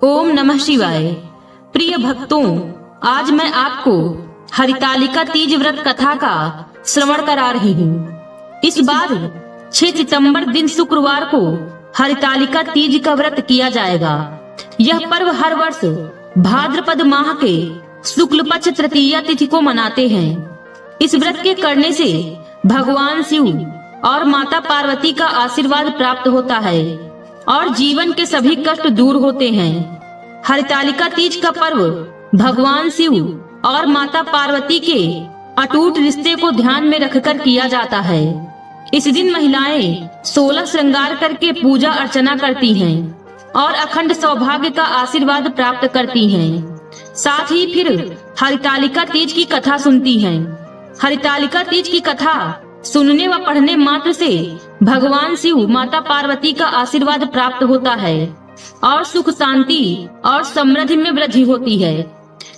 ओम नमः शिवाय। प्रिय भक्तों, आज मैं आपको हरितालिका तीज व्रत कथा का श्रवण करा रही हूँ। इस बार 6 सितंबर दिन शुक्रवार को हरितालिका तीज का व्रत किया जाएगा। यह पर्व हर वर्ष भाद्रपद माह के शुक्ल पक्ष तृतीया तिथि को मनाते हैं। इस व्रत के करने से भगवान शिव और माता पार्वती का आशीर्वाद प्राप्त होता है और जीवन के सभी कष्ट दूर होते हैं। हरितालिका तीज का पर्व भगवान शिव और माता पार्वती के अटूट रिश्ते को ध्यान में रखकर किया जाता है। इस दिन महिलाएं 16 श्रृंगार करके पूजा अर्चना करती हैं और अखंड सौभाग्य का आशीर्वाद प्राप्त करती हैं। साथ ही फिर हरितालिका तीज की कथा सुनती हैं। हरितालिका तीज की कथा सुनने व पढ़ने मात्र से भगवान शिव माता पार्वती का आशीर्वाद प्राप्त होता है और सुख शांति और समृद्धि में वृद्धि होती है।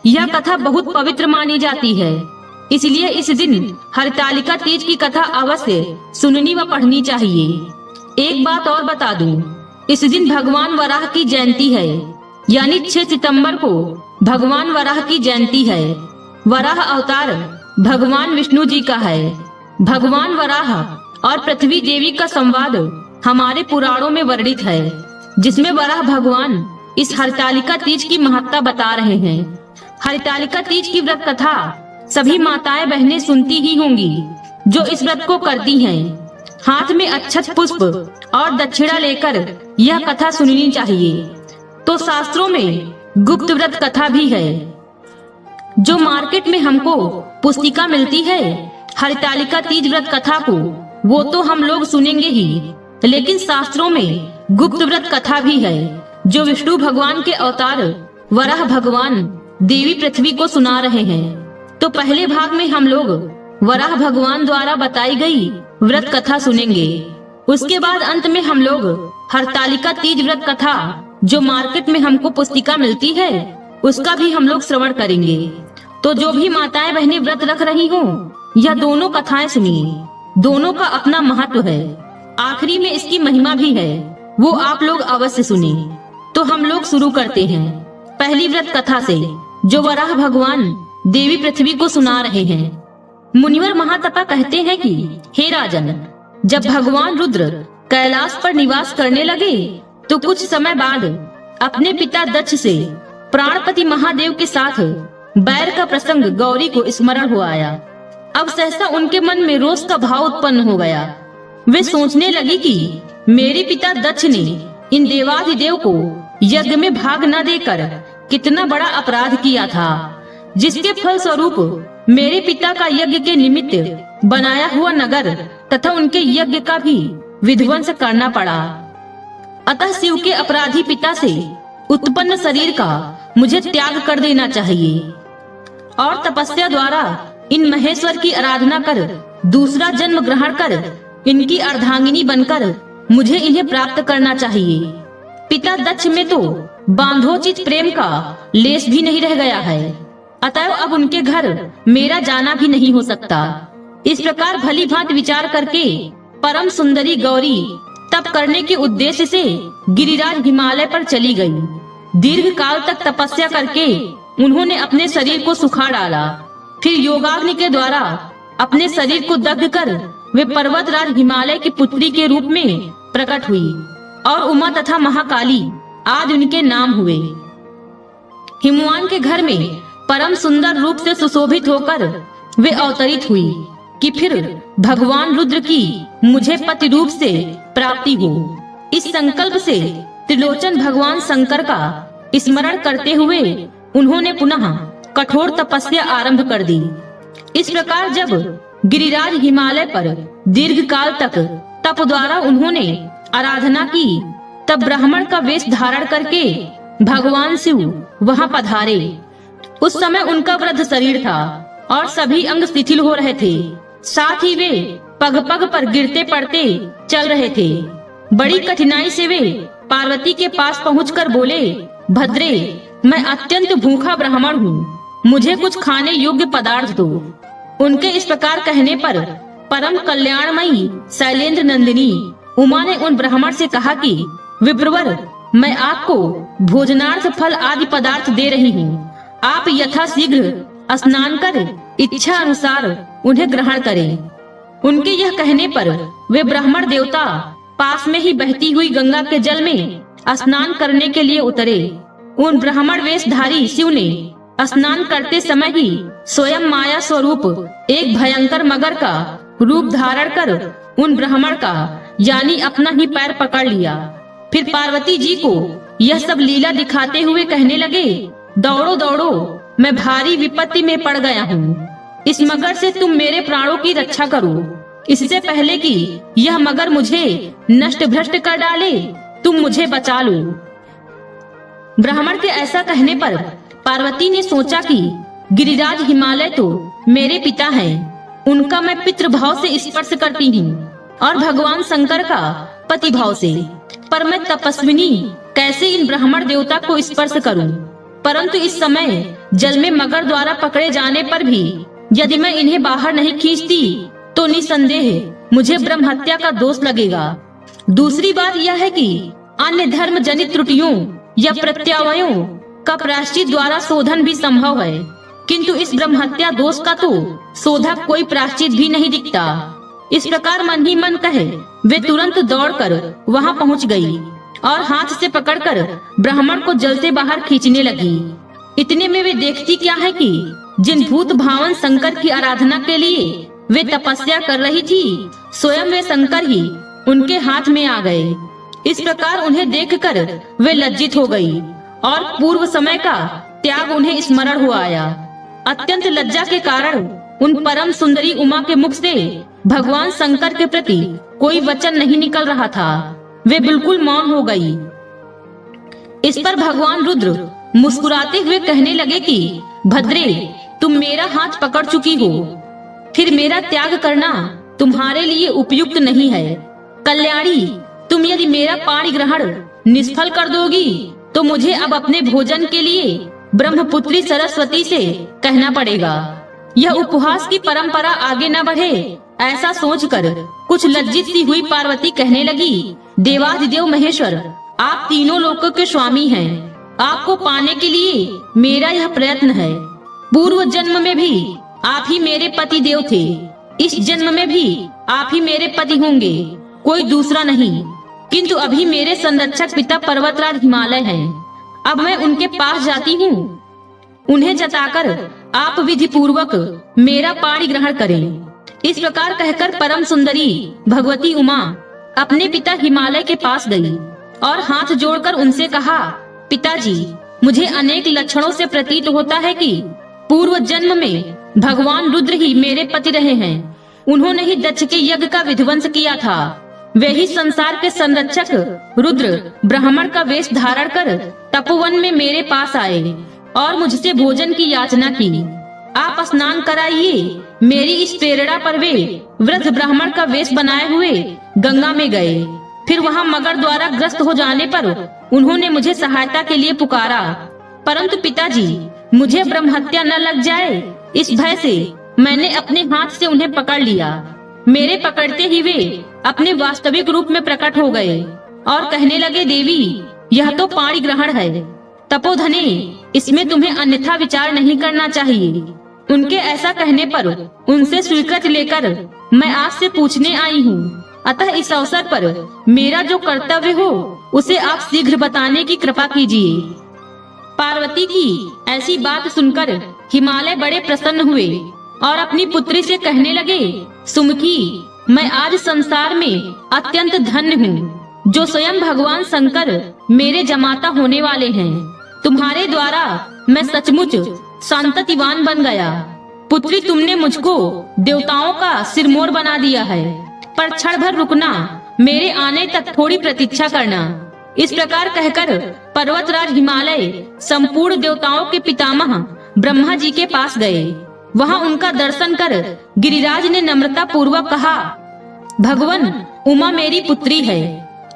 यह कथा बहुत पवित्र मानी जाती है, इसलिए इस दिन हरितालिका तीज की कथा अवश्य सुननी व पढ़नी चाहिए। एक बात और बता दूं, इस दिन भगवान वराह की जयंती है, यानी 6 सितंबर को भगवान वराह की जयंती है। वराह अवतार भगवान विष्णु जी का है। भगवान वराह और पृथ्वी देवी का संवाद हमारे पुराणों में वर्णित है, जिसमें वराह भगवान इस हरितालिका तीज की महत्ता बता रहे हैं। हरितालिका तीज की व्रत कथा सभी माताएं बहनें सुनती ही होंगी जो इस व्रत को करती हैं। हाथ में अक्षत पुष्प और दक्षिणा लेकर यह कथा सुननी चाहिए। तो शास्त्रों में गुप्त व्रत कथा भी है। जो मार्केट में हमको पुस्तिका मिलती है हरितालिका तीज व्रत कथा को, वो तो हम लोग सुनेंगे ही, लेकिन शास्त्रों में गुप्त व्रत कथा भी है जो विष्णु भगवान के अवतार वराह भगवान देवी पृथ्वी को सुना रहे हैं। तो पहले भाग में हम लोग वराह भगवान द्वारा बताई गई व्रत कथा सुनेंगे। उसके बाद अंत में हम लोग हरितालिका तीज व्रत कथा जो मार्केट में हमको पुस्तिका मिलती है उसका भी हम लोग श्रवण करेंगे। तो जो भी माताएं बहनें व्रत रख रही हो, यह दोनों कथाएं सुनिए। दोनों का अपना महत्व है, आखिरी में इसकी महिमा भी है, वो आप लोग अवश्य सुनिए। तो हम लोग शुरू करते हैं पहली व्रत कथा से, जो वराह भगवान देवी पृथ्वी को सुना रहे हैं। मुनिवर महातपा कहते हैं कि हे राजन, जब भगवान रुद्र कैलाश पर निवास करने लगे तो कुछ समय बाद अपने पिता दक्ष से प्राणपति महादेव के साथ बैर का प्रसंग गौरी को स्मरण हो आया। अब सहसा उनके मन में रोष का भाव उत्पन्न हो गया। वे सोचने लगी कि मेरे पिता दक्ष ने इन देवाधिदेव को यज्ञ में भाग न देकर कितना बड़ा अपराध किया था, जिसके फल स्वरूप मेरे पिता का यज्ञ के निमित्त बनाया हुआ नगर तथा उनके यज्ञ का भी विध्वंस करना पड़ा। अतः शिव के अपराधी पिता से उत्पन्न शरीर का मुझे त्याग कर देना चाहिए और तपस्या द्वारा इन महेश्वर की आराधना कर दूसरा जन्म ग्रहण कर इनकी अर्धांगिनी बनकर मुझे इन्हें प्राप्त करना चाहिए। पिता दक्ष में तो बांधोचित प्रेम का लेश भी नहीं रह गया है, अतएव अब उनके घर मेरा जाना भी नहीं हो सकता। इस प्रकार भली भांति विचार करके परम सुंदरी गौरी तप करने के उद्देश्य से गिरिराज हिमालय पर चली गई। दीर्घ काल तक तपस्या करके उन्होंने अपने शरीर को सुखा डाला। फिर योगाग्नि के द्वारा अपने शरीर को दग्ध कर वे पर्वतराज हिमालय की पुत्री के रूप में प्रकट हुई और उमा तथा महाकाली आज उनके नाम हुए। हिमवान के घर में परम सुंदर रूप से सुशोभित होकर वे अवतरित हुई कि फिर भगवान रुद्र की मुझे पति रूप से प्राप्ति हो। इस संकल्प से त्रिलोचन भगवान शंकर का स्मरण करते हुए उन्होंने पुनः कठोर तपस्या आरंभ कर दी। इस प्रकार जब गिरिराज हिमालय पर दीर्घ काल तक तप द्वारा उन्होंने आराधना की, तब ब्राह्मण का वेश धारण करके भगवान शिव वहां पधारे। उस समय उनका वृद्ध शरीर था और सभी अंग शिथिल हो रहे थे। साथ ही वे पग पग पर गिरते पड़ते चल रहे थे। बड़ी कठिनाई से वे पार्वती के पास पहुंचकर बोले, भद्रे, मैं अत्यंत भूखा ब्राह्मण हूँ, मुझे कुछ खाने योग्य पदार्थ दो। उनके इस प्रकार कहने पर परम कल्याणमयी शैलेंद्र नंदिनी उमा ने उन ब्राह्मण से कहा कि विप्रवर, मैं आपको भोजनार्थ फल आदि पदार्थ दे रही हूँ। आप यथाशीघ्र स्नान कर इच्छा अनुसार उन्हें ग्रहण करें। उनके यह कहने पर वे ब्राह्मण देवता पास में ही बहती हुई गंगा के जल में स्नान करने के लिए उतरे। उन ब्राह्मण वेशधारी शिव ने स्नान करते समय ही स्वयं माया स्वरूप एक भयंकर मगर का रूप धारण कर उन ब्राह्मण का यानी अपना ही पैर पकड़ लिया। फिर पार्वती जी को यह सब लीला दिखाते हुए कहने लगे, दौड़ो दौड़ो, मैं भारी विपत्ति में पड़ गया हूँ। इस मगर से तुम मेरे प्राणों की रक्षा करो, इससे पहले कि यह मगर मुझे नष्ट भ्रष्ट कर डाले, तुम मुझे बचा लो। ब्राह्मण के ऐसा कहने पर पार्वती ने सोचा कि गिरिराज हिमालय तो मेरे पिता हैं, उनका मैं पितृभाव से स्पर्श करती हूँ और भगवान शंकर का पति भाव से, पर मैं तपस्विनी कैसे इन ब्राह्मण देवता को स्पर्श करूं? परंतु इस समय जल में मगर द्वारा पकड़े जाने पर भी यदि मैं इन्हें बाहर नहीं खींचती तो निसंदेह मुझे ब्रह्म हत्या का दोष लगेगा। दूसरी बात यह है कि अन्य धर्म जनित त्रुटियों या प्रत्यावयों का प्रायश्चित द्वारा शोधन भी संभव है, किंतु इस ब्रह्म हत्या दोष का तो शोधक कोई प्रायश्चित भी नहीं दिखता। इस प्रकार मन ही मन कहे वे तुरंत दौड़कर वहां पहुंच गई और हाथ से पकड़कर ब्राह्मण को जल से बाहर खींचने लगी। इतने में वे देखती क्या है कि जिन भूत भावन शंकर की आराधना के लिए वे तपस्या कर रही थी, स्वयं वे शंकर ही उनके हाथ में आ गए। इस प्रकार उन्हें देखकर वे लज्जित हो गई और पूर्व समय का त्याग उन्हें स्मरण हुआ आया। अत्यंत लज्जा के कारण उन परम सुंदरी उमा के मुख से भगवान शंकर के प्रति कोई वचन नहीं निकल रहा था। वे बिल्कुल मौन हो गई। इस पर भगवान रुद्र मुस्कुराते हुए कहने लगे कि भद्रे, तुम मेरा हाथ पकड़ चुकी हो, फिर मेरा त्याग करना तुम्हारे लिए उपयुक्त नहीं है। कल्याणी, तुम यदि मेरा पाणी ग्रहण निष्फल कर दोगी तो मुझे अब अपने भोजन के लिए ब्रह्मपुत्री सरस्वती से कहना पड़ेगा। यह उपहास की परंपरा आगे न बढ़े, ऐसा सोचकर कुछ लज्जित सी हुई पार्वती कहने लगी, देवाधिदेव महेश्वर, आप तीनों लोकों के स्वामी हैं। आपको पाने के लिए मेरा यह प्रयत्न है। पूर्व जन्म में भी आप ही मेरे पति देव थे, इस जन्म में भी आप ही मेरे पति होंगे, कोई दूसरा नहीं। किंतु अभी मेरे संरक्षक पिता पर्वतराज हिमालय हैं। अब मैं उनके पास जाती हूँ, उन्हें जताकर आप विधि पूर्वक मेरा पाणी ग्रहण करें। इस प्रकार कहकर परम सुंदरी भगवती उमा अपने पिता हिमालय के पास गई और हाथ जोड़कर उनसे कहा, पिताजी, मुझे अनेक लक्षणों से प्रतीत होता है कि पूर्व जन्म में भगवान रुद्र ही मेरे पति रहे हैं। उन्होंने ही दक्ष के यज्ञ का विध्वंस किया था। वे ही संसार के संरक्षक रुद्र ब्राह्मण का वेश धारण कर तपोवन में मेरे पास आए और मुझसे भोजन की याचना की। आप स्नान कराइए। मेरी इस प्रेरणा पर वे वृद्ध ब्राह्मण का वेश बनाए हुए गंगा में गए। फिर वहां मगर द्वारा ग्रस्त हो जाने पर उन्होंने मुझे सहायता के लिए पुकारा, परंतु पिताजी, मुझे ब्रह्म हत्या न लग जाए, इस भय से मैंने अपने हाथ से उन्हें पकड़ लिया। मेरे पकड़ते ही वे अपने वास्तविक रूप में प्रकट हो गए और कहने लगे, देवी, यह तो पाणी ग्रहण है। तपोधने, इसमें तुम्हें अन्यथा विचार नहीं करना चाहिए। उनके ऐसा कहने पर उनसे स्वीकृत लेकर मैं आपसे पूछने आई हूँ, अतः इस अवसर पर मेरा जो कर्तव्य हो उसे आप शीघ्र बताने की कृपा कीजिए। पार्वती की ऐसी बात सुनकर हिमालय बड़े प्रसन्न हुए और अपनी पुत्री से कहने लगे, सुमुखी, मैं आज संसार में अत्यंत धन्य हूँ, जो स्वयं भगवान शंकर मेरे जमाता होने वाले हैं। तुम्हारे द्वारा मैं सचमुच संततिवान बन गया। पुत्री, तुमने मुझको देवताओं का सिरमौर बना दिया है, पर क्षण भर रुकना, मेरे आने तक थोड़ी प्रतीक्षा करना। इस प्रकार कहकर पर्वतराज हिमालय संपूर्ण देवताओं के पितामह ब्रह्मा जी के पास गए। वहां उनका दर्शन कर गिरिराज ने नम्रता पूर्वक कहा, भगवान, उमा मेरी पुत्री है,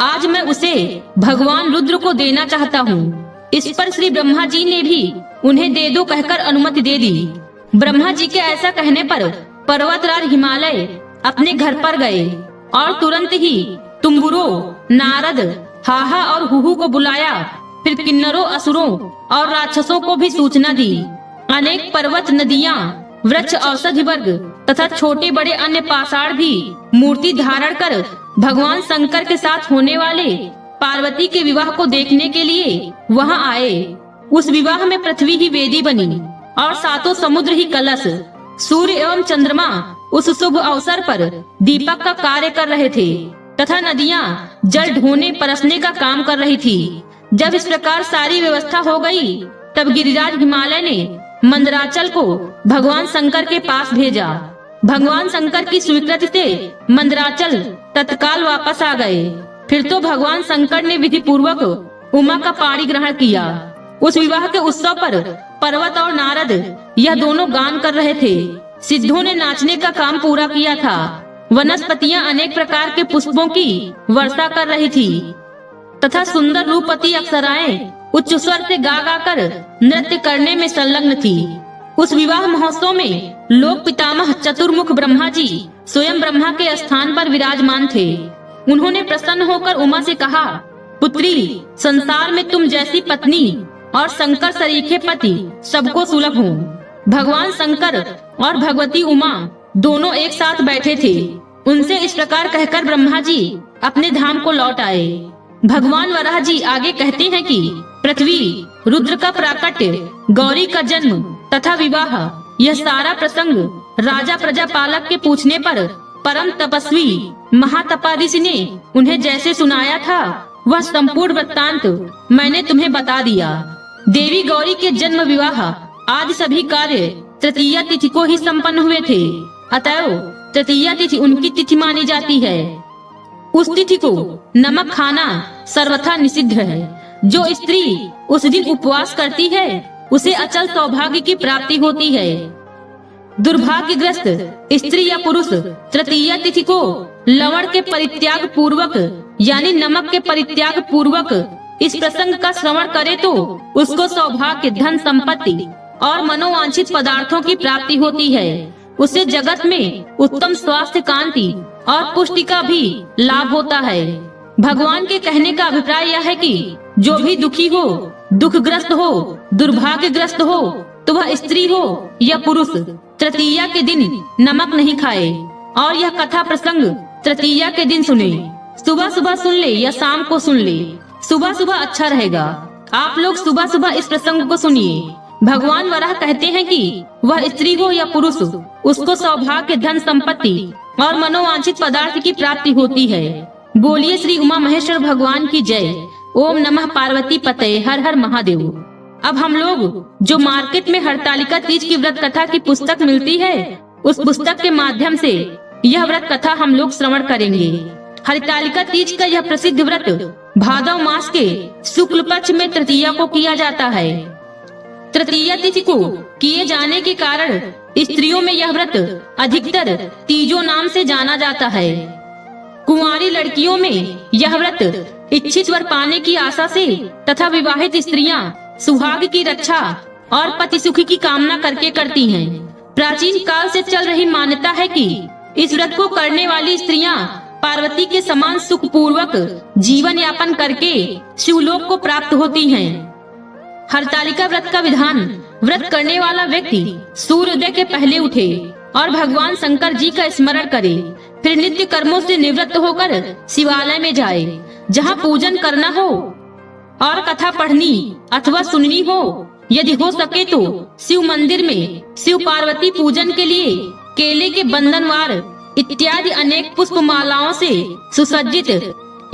आज मैं उसे भगवान रुद्र को देना चाहता हूँ। इस पर श्री ब्रह्मा जी ने भी उन्हें दे दो कहकर अनुमति दे दी। ब्रह्मा जी के ऐसा कहने पर पर्वतराज हिमालय अपने घर पर गए और तुरंत ही तुम्बुरो, नारद, हाहा और हुहू को बुलाया, फिर किन्नरों, असुरों और राक्षसों को भी सूचना दी। अनेक पर्वत, नदियां, वृक्ष, औषधि वर्ग तथा छोटे बड़े अन्य पाषाण भी मूर्ति धारण कर भगवान शंकर के साथ होने वाले पार्वती के विवाह को देखने के लिए वहां आए। उस विवाह में पृथ्वी ही वेदी बनी और सातों समुद्र ही कलश। सूर्य एवं चंद्रमा उस शुभ अवसर पर दीपक का कार्य कर रहे थे तथा नदियां जल ढोने परसने का काम कर रही थी। जब इस प्रकार सारी व्यवस्था हो गई, तब गिरिराज हिमालय ने मंदराचल को भगवान शंकर के पास भेजा। भगवान शंकर की स्वीकृति से मंदराचल तत्काल वापस आ गए। फिर तो भगवान शंकर ने विधि पूर्वक उमा का पाणी ग्रहण किया। उस विवाह के उत्सव पर पर्वत और नारद यह दोनों गान कर रहे थे। सिद्धों ने नाचने का काम पूरा किया था। वनस्पतियां अनेक प्रकार के पुष्पों की वर्षा कर रही थी तथा सुंदर रूपवती अप्सराएं उच्च स्वर से गा गा कर नृत्य करने में संलग्न थी। उस विवाह महोत्सव में लोक पितामह चतुर्मुख ब्रह्मा जी स्वयं ब्रह्मा के स्थान पर विराजमान थे। उन्होंने प्रसन्न होकर उमा से कहा, पुत्री, संसार में तुम जैसी पत्नी और शंकर सरीखे पति सबको सुलभ हो। भगवान शंकर और भगवती उमा दोनों एक साथ बैठे थे। उनसे इस प्रकार कहकर ब्रह्मा जी अपने धाम को लौट आए। भगवान वराह जी आगे कहते हैं कि पृथ्वी, रुद्र का प्राकट्य, गौरी का जन्म तथा विवाह, यह सारा प्रसंग राजा प्रजापालक के पूछने पर परम तपस्वी महातपा ऋषि ने उन्हें जैसे सुनाया था, वह संपूर्ण वृत्तांत मैंने तुम्हें बता दिया। देवी गौरी के जन्म, विवाह आदि सभी कार्य तृतीया तिथि को ही संपन्न हुए थे। अतएव तृतीया तिथि उनकी तिथि मानी जाती है। उस तिथि को नमक खाना सर्वथा निषिद्ध है। जो स्त्री उस दिन उपवास करती है, उसे अचल सौभाग्य की प्राप्ति होती है। दुर्भाग्यग्रस्त स्त्री या पुरुष तृतीया तिथि को लवण के परित्याग पूर्वक यानी नमक के परित्याग पूर्वक इस प्रसंग का श्रवण करे तो उसको सौभाग्य, धन, संपत्ति और मनोवांछित पदार्थों की प्राप्ति होती है। उसे जगत में उत्तम स्वास्थ्य, कांति और पुष्टि का भी लाभ होता है। भगवान के कहने का अभिप्राय यह है कि जो भी दुखी हो, दुखग्रस्त हो, दुर्भाग्यग्रस्त हो, तो वह स्त्री हो या पुरुष तृतीया के दिन नमक नहीं खाए और यह कथा प्रसंग तृतीया के दिन सुने। सुबह सुबह सुन ले या शाम को सुन ले, सुबह सुबह अच्छा रहेगा। आप लोग सुबह सुबह इस प्रसंग को सुनिए। भगवान वराह कहते हैं कि वह स्त्री हो या पुरुष, उसको सौभाग्य, धन, संपत्ति और मनोवांछित पदार्थ की प्राप्ति होती है। बोलिए श्री उमा महेश्वर भगवान की जय। ओम नमः पार्वती पते, हर हर महादेव। अब हम लोग जो मार्केट में हरतालिका तीज की व्रत कथा की पुस्तक मिलती है, उस पुस्तक के माध्यम से यह व्रत कथा हम लोग श्रवण करेंगे। हरतालिका तीज का यह प्रसिद्ध व्रत भादव मास के शुक्ल पक्ष में तृतीया को किया जाता है। तृतीया तिथि को किए जाने के कारण स्त्रियों में यह व्रत अधिकतर तीजो नाम से जाना जाता है। कुंवारी लड़कियों में यह व्रत इच्छित वर पाने की आशा से तथा विवाहित स्त्रियां सुहाग की रक्षा और पति सुखी की कामना करके करती हैं। प्राचीन काल से चल रही मान्यता है कि इस व्रत को करने वाली स्त्रियां पार्वती के समान सुख पूर्वक जीवन यापन करके शिवलोक को प्राप्त होती हैं। हरतालिका व्रत का विधान, व्रत करने वाला व्यक्ति सूर्योदय के पहले उठे और भगवान शंकर जी का स्मरण करे, फिर नित्य कर्मों से निवृत्त होकर शिवालय में जाए। जहाँ पूजन करना हो और कथा पढ़नी अथवा सुननी हो, यदि हो सके तो शिव मंदिर में शिव पार्वती पूजन के लिए केले के बंधनवार इत्यादि अनेक पुष्प मालाओं से सुसज्जित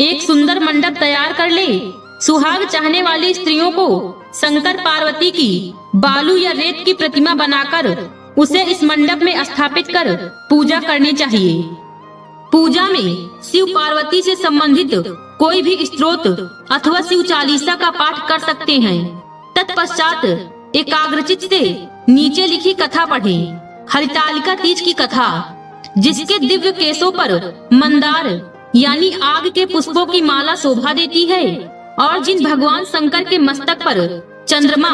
एक सुंदर मंडप तैयार कर ले। सुहाग चाहने वाली स्त्रियों को शंकर पार्वती की बालू या रेत की प्रतिमा बनाकर उसे इस मंडप में स्थापित कर पूजा करनी चाहिए। पूजा में शिव पार्वती से संबंधित कोई भी स्तोत्र अथवा शिव चालीसा का पाठ कर सकते हैं। तत्पश्चात एकाग्रचित से नीचे लिखी कथा पढ़ें। हरितालिका तीज की कथा, जिसके दिव्य केशों पर मंदार यानी आग के पुष्पों की माला शोभा देती है और जिन भगवान शंकर के मस्तक पर चंद्रमा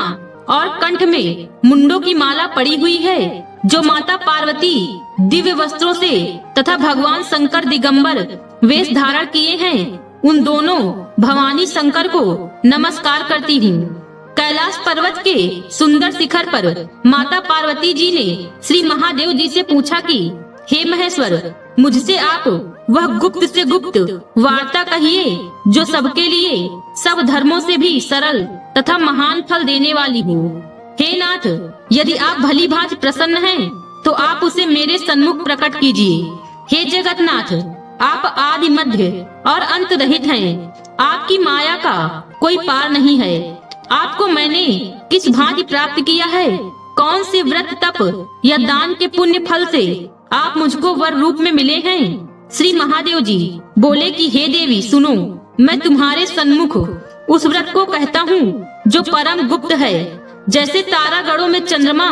और कंठ में मुंडों की माला पड़ी हुई है, जो माता पार्वती दिव्य वस्त्रों से तथा भगवान शंकर दिगंबर वेश धारण किए हैं, उन दोनों भवानी शंकर को नमस्कार करती हूँ। कैलाश पर्वत के सुंदर शिखर पर माता पार्वती जी ने श्री महादेव जी से पूछा कि हे महेश्वर, मुझसे आप वह गुप्त से गुप्त वार्ता कहिए जो सबके लिए सब धर्मों से भी सरल तथा महान फल देने वाली हो। हे नाथ, यदि आप भली भांति प्रसन्न हैं, तो आप उसे मेरे सन्मुख प्रकट कीजिए। हे जगन्नाथ, आप आदि मध्य और अंत रहित हैं। आपकी माया का कोई पार नहीं है। आपको मैंने किस भांति प्राप्त किया है? कौन से व्रत तप या दान के पुण्य फल से आप मुझको वर रूप में मिले हैं? श्री महादेव जी बोले कि हे देवी सुनो, मैं तुम्हारे सन्मुख उस व्रत को कहता हूँ जो परम गुप्त है। जैसे तारागणों में चंद्रमा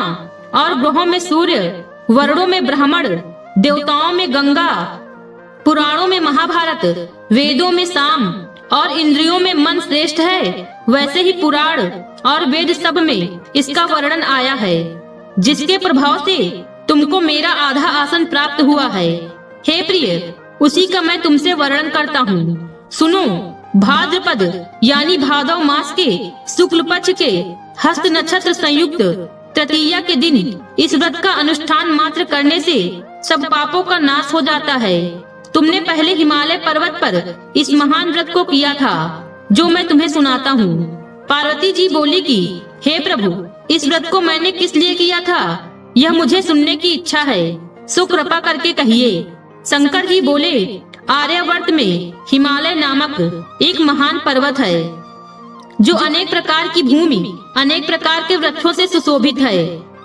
और ग्रहों में सूर्य, वर्णों में ब्राह्मण, देवताओं में गंगा, पुराणों में महाभारत, वेदों में साम और इंद्रियों में मन श्रेष्ठ है, वैसे ही पुराण और वेद सब में इसका वर्णन आया है, जिसके प्रभाव से तुमको मेरा आधा आसन प्राप्त हुआ है। हे प्रिय, उसी का मैं तुमसे वर्णन करता हूँ। सुनो, भाद्रपद यानी भादव मास के शुक्ल पक्ष के हस्त नक्षत्र संयुक्त तृतीया के दिन इस व्रत का अनुष्ठान मात्र करने से सब पापों का नाश हो जाता है। तुमने पहले हिमालय पर्वत पर इस महान व्रत को किया था, जो मैं तुम्हें सुनाता हूँ। पार्वती जी बोली कि हे प्रभु, इस व्रत को मैंने किस लिए किया था, यह मुझे सुनने की इच्छा है, सो कृपा करके कहिए। शंकर जी बोले, आर्यावर्त में हिमालय नामक एक महान पर्वत है, जो अनेक प्रकार की भूमि, अनेक प्रकार के वृक्षों से सुशोभित है,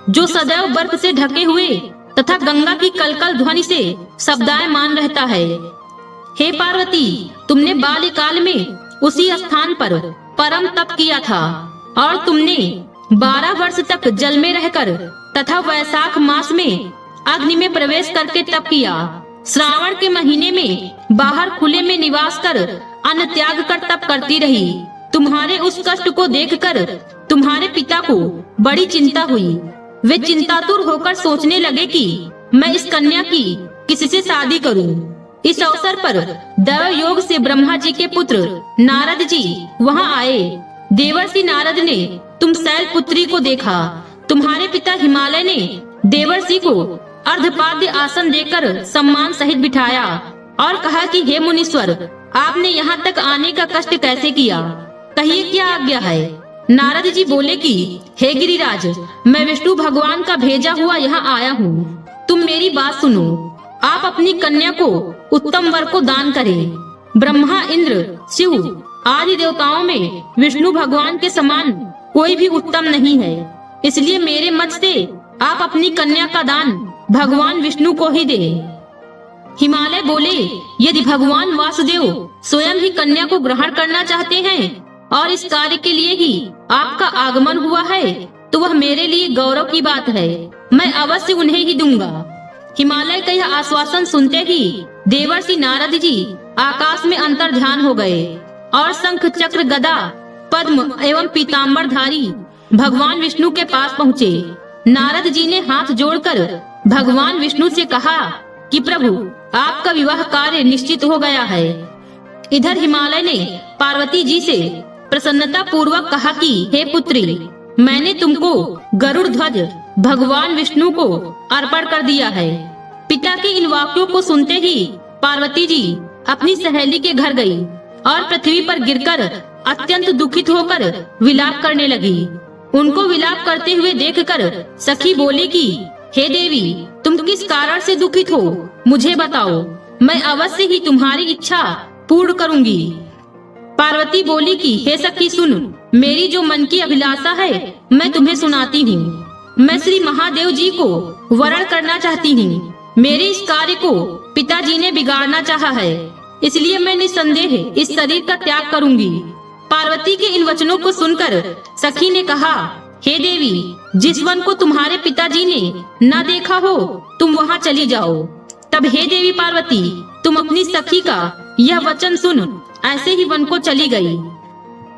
जो सदैव बर्फ से ढके हुए तथा गंगा की कलकल ध्वनि से शब्दायमान रहता है। हे पार्वती, तुमने बाल्यकाल में उसी स्थान पर परम तप किया था और तुमने 12 वर्ष तक जल में रहकर तथा वैशाख मास में अग्नि में प्रवेश करके तप किया। श्रावण के महीने में बाहर खुले में निवास कर अन्न त्याग कर तप करती रही। तुम्हारे उस कष्ट को देखकर तुम्हारे पिता को बड़ी चिंता हुई। वे चिंतातुर होकर सोचने लगे कि मैं इस कन्या की किससे शादी करूं। इस अवसर पर दैव योग से ब्रह्मा जी के पुत्र नारद जी वहां आए। देवर्षि नारद ने तुम शैल पुत्री को देखा। तुम्हारे पिता हिमालय ने देवर्षि को अर्धपाद्य आसन देकर सम्मान सहित बिठाया और कहा कि हे मुनीश्वर, आपने यहाँ तक आने का कष्ट कैसे किया, कहिए क्या आज्ञा है। नारद जी बोले कि हे गिरिराज, मैं विष्णु भगवान का भेजा हुआ यहाँ आया हूँ। तुम मेरी बात सुनो। आप अपनी कन्या को उत्तम वर को दान करें। ब्रह्मा, इंद्र, शिव आदि देवताओं में विष्णु भगवान के समान कोई भी उत्तम नहीं है, इसलिए मेरे मत से आप अपनी कन्या का दान भगवान विष्णु को ही दे। हिमालय बोले, यदि भगवान वासुदेव स्वयं ही कन्या को ग्रहण करना चाहते हैं और इस कार्य के लिए ही आपका आगमन हुआ है, तो वह मेरे लिए गौरव की बात है। मैं अवश्य उन्हें ही दूंगा। हिमालय का यह आश्वासन सुनते ही देवर्षि नारद जी आकाश में अंतर्ध्यान हो गए और शंख, चक्र, गदा, पद्म एवं पीताम्बरधारी भगवान विष्णु के पास पहुँचे। नारद जी ने हाथ जोड़कर भगवान विष्णु से कहा कि प्रभु, आपका विवाह कार्य निश्चित हो गया है। इधर हिमालय ने पार्वती जी से प्रसन्नता पूर्वक कहा कि हे पुत्री, मैंने तुमको गरुड़ ध्वज भगवान विष्णु को अर्पण कर दिया है। पिता के इन वाक्यों को सुनते ही पार्वती जी अपनी सहेली के घर गई और पृथ्वी पर गिरकर अत्यंत दुखित होकर विलाप करने लगी। उनको विलाप करते हुए देखकर सखी बोली कि हे देवी, तुम किस कारण से दुखित हो, मुझे बताओ, मैं अवश्य ही तुम्हारी इच्छा पूर्ण करूंगी। पार्वती बोली कि हे सखी सुन, मेरी जो मन की अभिलाषा है मैं तुम्हें सुनाती हूँ। मैं श्री महादेव जी को वरण करना चाहती हूँ। मेरे इस कार्य को पिताजी ने बिगाड़ना चाहा है, इसलिए मैं निसंदेह इस शरीर का त्याग करूंगी। पार्वती के इन वचनों को सुनकर सखी ने कहा, हे देवी, जिस वन को तुम्हारे पिताजी ने न देखा हो तुम वहाँ चली जाओ। तब हे देवी पार्वती, तुम अपनी सखी का यह वचन सुन ऐसे ही वन को चली गई।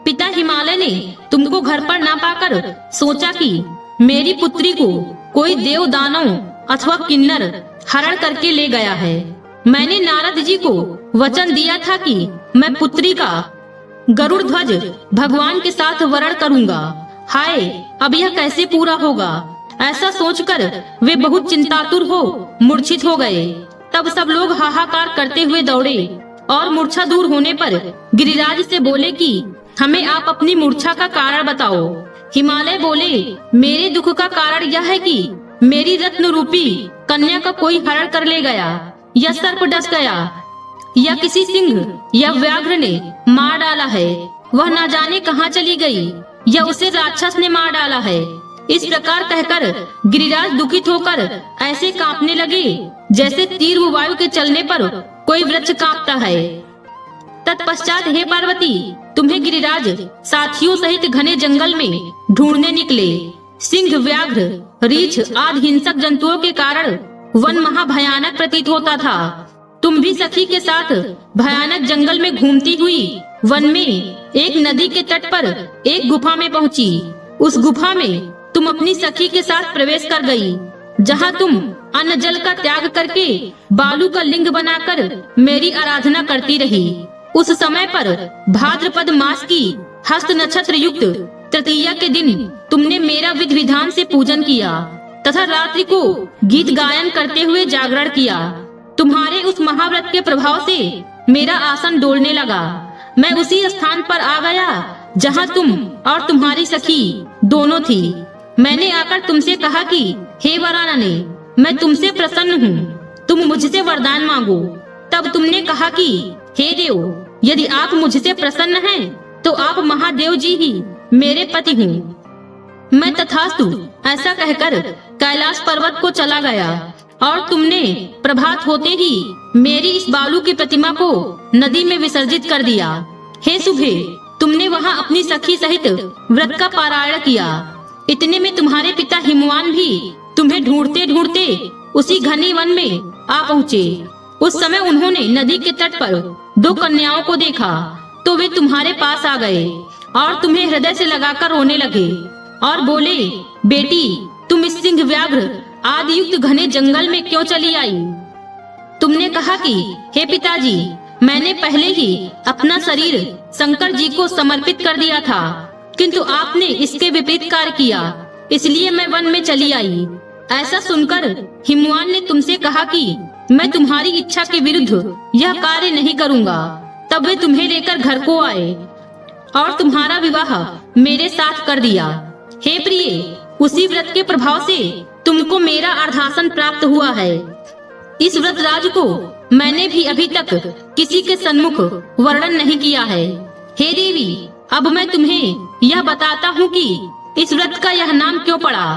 पिता हिमालय ने तुमको घर पर ना पाकर सोचा कि मेरी पुत्री को कोई देव, दानव अथवा किन्नर हरण करके ले गया है। मैंने नारद जी को वचन दिया था कि मैं पुत्री का गरुड़ ध्वज भगवान के साथ वरण करूंगा। हाय, अब यह कैसे पूरा होगा? ऐसा सोचकर वे बहुत चिंतातुर हो मूर्छित हो गए। तब सब लोग हाहाकार करते हुए दौड़े और मूर्छा दूर होने पर गिरिराज से बोले कि हमें आप अपनी मूर्छा का कारण बताओ। हिमालय बोले, मेरे दुख का कारण यह है कि मेरी रत्न रूपी कन्या का कोई हरण कर ले गया, या सर्प डस गया, या किसी सिंह या व्याघ्र ने मार डाला है। वह ना जाने कहाँ चली गई, या उसे राक्षस ने मार डाला है। इस प्रकार कहकर गिरिराज दुखित होकर ऐसे कांपने लगे जैसे तीर वायु के चलने पर कोई वृक्ष कांपता है। तत्पश्चात हे पार्वती, तुम्हें गिरिराज साथियों सहित घने जंगल में ढूंढने निकले। सिंह, व्याघ्र, रीछ आदि हिंसक जंतुओं के कारण वन महाभयानक प्रतीत होता था। तुम भी सखी के साथ भयानक जंगल में घूमती हुई वन में एक नदी के तट पर एक गुफा में पहुंची। उस गुफा में तुम अपनी सखी के साथ प्रवेश कर गई, जहां तुम अन्न जल का त्याग करके बालू का लिंग बनाकर मेरी आराधना करती रही। उस समय पर भाद्रपद मास की हस्त नक्षत्र युक्त तृतीया के दिन तुमने मेरा विधि विधान से पूजन किया तथा रात्रि को गीत गायन करते हुए जागरण किया। तुम्हारे उस महाव्रत के प्रभाव से मेरा आसन डोलने लगा। मैं उसी स्थान पर आ गया जहां तुम और तुम्हारी सखी दोनों थी। मैंने आकर तुमसे कहा कि हे वरानने, मैं तुमसे प्रसन्न हूँ, तुम मुझसे वरदान मांगो। तब तुमने कहा कि हे देव, यदि आप मुझसे प्रसन्न हैं, तो आप महादेव जी ही मेरे पति हूँ। मैं तथास्तु ऐसा कहकर कैलाश पर्वत को चला गया और तुमने प्रभात होते ही मेरी इस बालू की प्रतिमा को नदी में विसर्जित कर दिया। हे शुभे, तुमने वहाँ अपनी सखी सहित व्रत का पारायण किया। इतने में तुम्हारे पिता हिमवान भी तुम्हें ढूंढते ढूंढते उसी घने वन में आ पहुँचे। उस समय उन्होंने नदी के तट पर 2 कन्याओं को देखा तो वे तुम्हारे पास आ गए और तुम्हें हृदय से लगाकर रोने लगे और बोले, बेटी, तुम इस सिंह, व्याघ्र आदि युक्त घने जंगल में क्यों चली आई? तुमने कहा कि हे पिताजी, मैंने पहले ही अपना शरीर शंकर जी को समर्पित कर दिया था, किंतु आपने इसके विपरीत कार्य किया, इसलिए मैं वन में चली आई। ऐसा सुनकर हिमवान ने तुमसे कहा कि मैं तुम्हारी इच्छा के विरुद्ध यह कार्य नहीं करूँगा। तब वे तुम्हें लेकर घर को आए और तुम्हारा विवाह मेरे साथ कर दिया। हे प्रिय, उसी व्रत के प्रभाव से तुमको मेरा अर्धासन प्राप्त हुआ है। इस व्रत राज को मैंने भी अभी तक किसी के सन्मुख वर्णन नहीं किया है। हे देवी, अब मैं तुम्हें यह बताता हूँ कि इस व्रत का यह नाम क्यों पड़ा।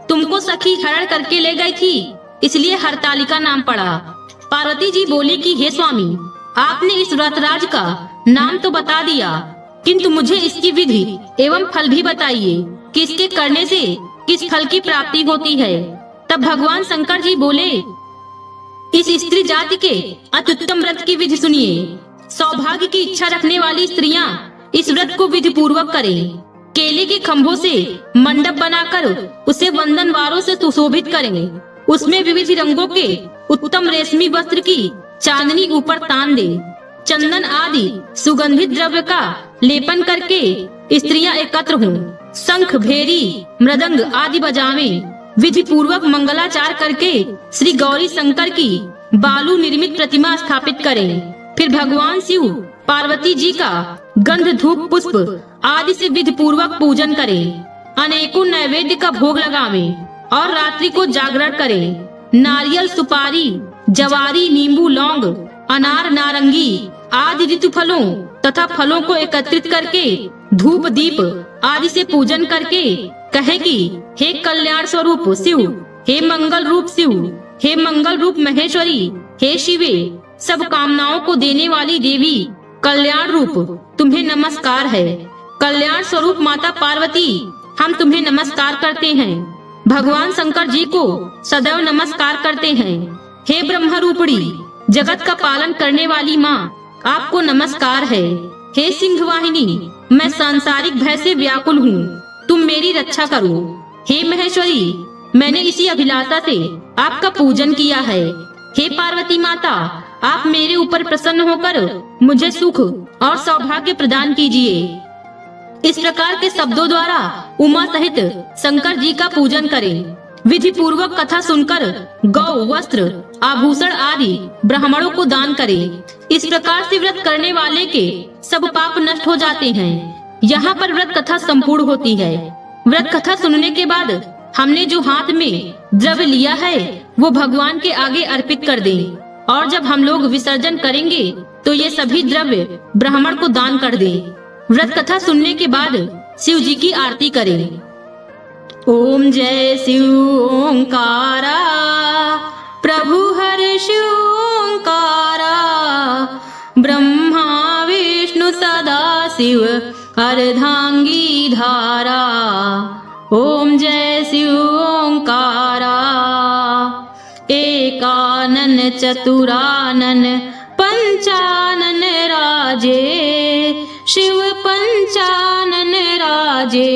तुमको सखी हरण करके ले गई थी, इसलिए हरतालिका नाम पड़ा। पार्वती जी बोली कि हे स्वामी, आपने इस व्रतराज का नाम तो बता दिया, किंतु मुझे इसकी विधि एवं फल भी बताइए कि इसके करने से किस फल की प्राप्ति होती है। तब भगवान शंकर जी बोले, इस स्त्री जाति के अत्युत्तम व्रत की विधि सुनिए। सौभाग्य की इच्छा रखने वाली स्त्रियां इस व्रत को विधि पूर्वक करें। केले के खम्भों से मंडप बनाकर उसे वंदनवारों से सुशोभित करें। उसमें विविध रंगों के उत्तम रेशमी वस्त्र की चांदनी ऊपर तान दे। चंदन आदि सुगंधित द्रव्य का लेपन करके स्त्रियां एकत्र हों। शंख, भेरी, मृदंग आदि बजावें। विधि पूर्वक मंगलाचार करके श्री गौरी शंकर की बालू निर्मित प्रतिमा स्थापित करें। फिर भगवान शिव, पार्वती जी का गंध, धूप, पुष्प आदि से विधि पूर्वक पूजन करें। अनेकों नैवेद्य का भोग लगावें और रात्रि को जागरण करें। नारियल, सुपारी, जवारी, नींबू, लौंग, अनार, नारंगी आदि ऋतु फलों तथा फलों को एकत्रित करके धूप, दीप आदि से पूजन करके कहे कि हे कल्याण स्वरूप शिव, हे मंगल रूप शिव, हे मंगल रूप महेश्वरी, हे शिवे, सब कामनाओं को देने वाली देवी, कल्याण रूप तुम्हें नमस्कार है। कल्याण स्वरूप माता पार्वती, हम तुम्हें नमस्कार करते हैं। भगवान शंकर जी को सदैव नमस्कार करते हैं। हे ब्रह्म रूपणी, जगत का पालन करने वाली माँ, आपको नमस्कार है। हे सिंह वाहिनी, मैं सांसारिक भय से व्याकुल हूँ, तुम मेरी रक्षा करो। हे महेश्वरी, मैंने इसी अभिलाषा से आपका पूजन किया है। हे पार्वती माता, आप मेरे ऊपर प्रसन्न होकर मुझे सुख और सौभाग्य प्रदान कीजिए। इस प्रकार के शब्दों द्वारा उमा सहित शंकर जी का पूजन करें। विधि पूर्वक कथा सुनकर गौ, वस्त्र, आभूषण आदि ब्राह्मणों को दान करें। इस प्रकार से व्रत करने वाले के सब पाप नष्ट हो जाते हैं। यहाँ पर व्रत कथा संपूर्ण होती है। व्रत कथा सुनने के बाद हमने जो हाथ में द्रव्य लिया है वो भगवान के आगे अर्पित कर दें और जब हम लोग विसर्जन करेंगे तो ये सभी द्रव्य ब्राह्मण को दान कर दें। व्रत कथा सुनने के बाद शिव जी की आरती करें। ओम जय शिव ओंकारा, प्रभु हर शिव ओंकारा, ब्रह्मा विष्णु सदा शिव अर्धांगी धारा। ओम जय शिव ओंकारा, एकानन चतुरानन पंचानन राजे, शिव पंचानन राजे,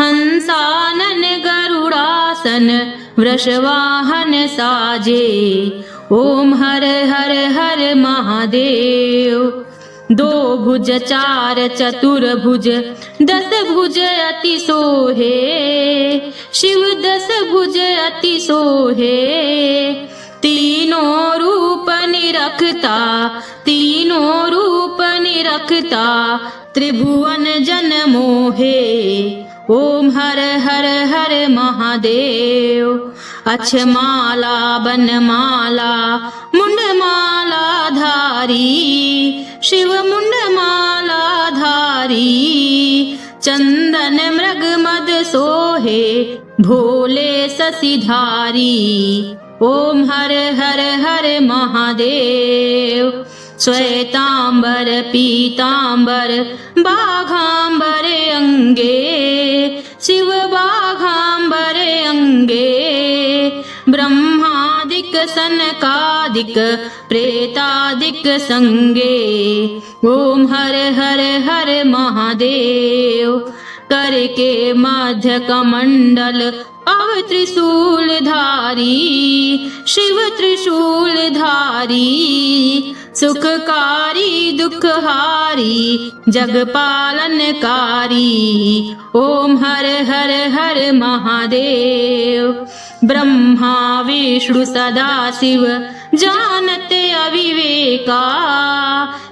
हंसानन गरुड़ासन वृषवाहन साजे। ओम हर हर हर महादेव। दो भुज चार चतुर्भुज, दस भुज अति सोहे, शिव दस भुज अति सोहे। तीनों रूप निरखता, तीनों रूप निरखता, त्रिभुवन जन मोहे। ओम हर हर हर महादेव। अक्षमाला बनमाला मुंडमाला धारी, शिव मुंडमाला धारी। चंदन मृग मद सोहे, भोले शशिधारी। ओम हर हर हर महादेव। श्वेतांबर पीतांबर बाघांबर अंगे, शिव बाघांबर अंगे। ब्रह्मादिक सनकादिक प्रेतादिक संगे। ओम हर हर हर महादेव। करके मध्य कमंडल अव त्रिशूल धारी, शिव त्रिशूल धारी। सुखकारी दुखहारी जगपालनकारी। ओम हर हर हर महादेव। ब्रह्मा विष्णु सदा शिव जानत अविवेका,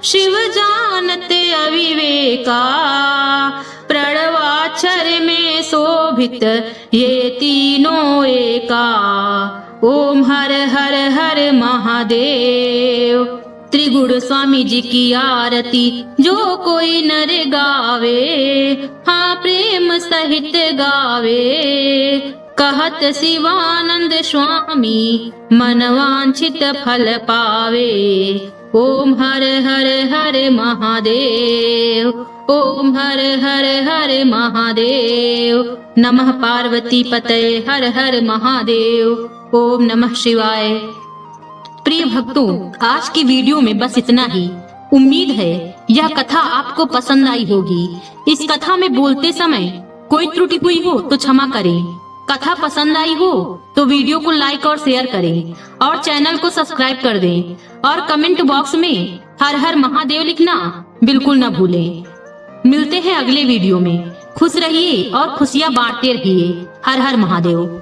शिव जानत अविवेका। प्रणवाक्षर में शोभित ये तीनों एका। ओम हर हर हर महादेव। त्रिगुण स्वामी जी की आरती जो कोई नर गावे, हाँ प्रेम सहित गावे। कहत शिवानंद स्वामी मनवांछित फल पावे। ओम हर हर हर महादेव। ओम हर हर हर महादेव। नमः पार्वती पतये हर हर महादेव। ओम नमः शिवाय। प्रिय भक्तों, आज की वीडियो में बस इतना ही। उम्मीद है यह कथा आपको पसंद आई होगी। इस कथा में बोलते समय कोई त्रुटि हुई हो तो क्षमा करें। कथा पसंद आई हो तो वीडियो को लाइक और शेयर करें और चैनल को सब्सक्राइब कर दें और कमेंट बॉक्स में हर हर महादेव लिखना बिल्कुल न भूलें। मिलते हैं अगले वीडियो में। खुश रहिए और खुशियाँ बांटते रहिए। हर हर महादेव।